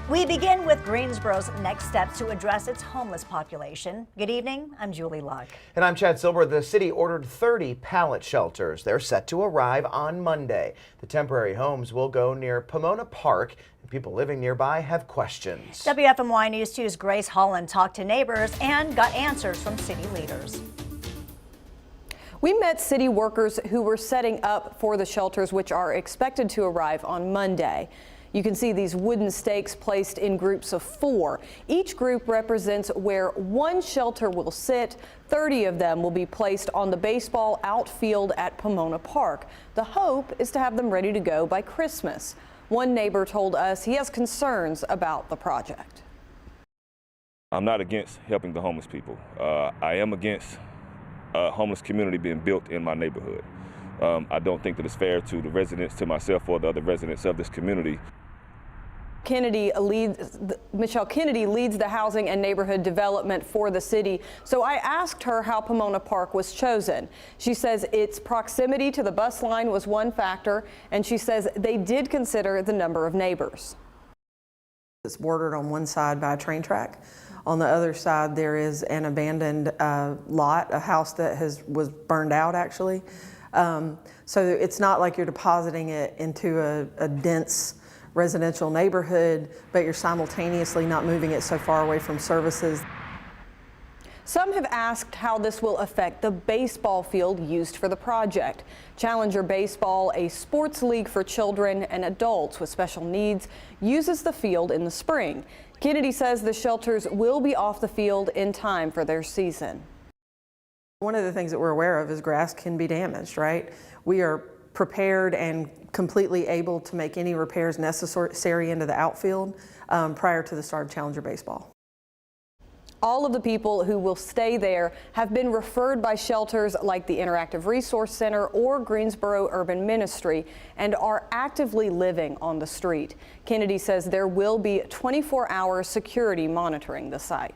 We begin with Greensboro's next steps to address its homeless population. Good evening, I'm Julie Luck. And I'm Chad Silber. The city ordered 30 pallet shelters. They're set to arrive on Monday. The temporary homes will go near Pomona Park, and people living nearby have questions. Wfmy News 2's Grace Holland talked to neighbors and got answers from city leaders. We met city workers who were setting up for the shelters, which are expected to arrive on Monday. You can see these wooden stakes placed in groups of 4. Each group represents where one shelter will sit. 30 of them will be placed on the baseball outfield at Pomona Park. The hope is to have them ready to go by Christmas. One neighbor told us he has concerns about the project. I'm not against helping the homeless people. I am against a homeless community being built in my neighborhood. I don't think that it's fair to the residents, to myself, or the other residents of this community. Michelle Kennedy leads the housing and neighborhood development for the city. So I asked her how Pomona Park was chosen. She says its proximity to the bus line was one factor, and she says they did consider the number of neighbors. It's bordered on one side by a train track. On the other side, there is an abandoned lot, a house that was burned out actually. So it's not like you're depositing it into a dense residential neighborhood, but you're simultaneously not moving it so far away from services. Some have asked how this will affect the baseball field used for the project. Challenger Baseball, a sports league for children and adults with special needs, uses the field in the spring. Kennedy says the shelters will be off the field in time for their season. One of the things that we're aware of is grass can be damaged, right? We are prepared and completely able to make any repairs necessary into the outfield prior to the start of Challenger Baseball. All of the people who will stay there have been referred by shelters like the Interactive Resource Center or Greensboro Urban Ministry and are actively living on the street. Kennedy says there will be 24-hour security monitoring the site.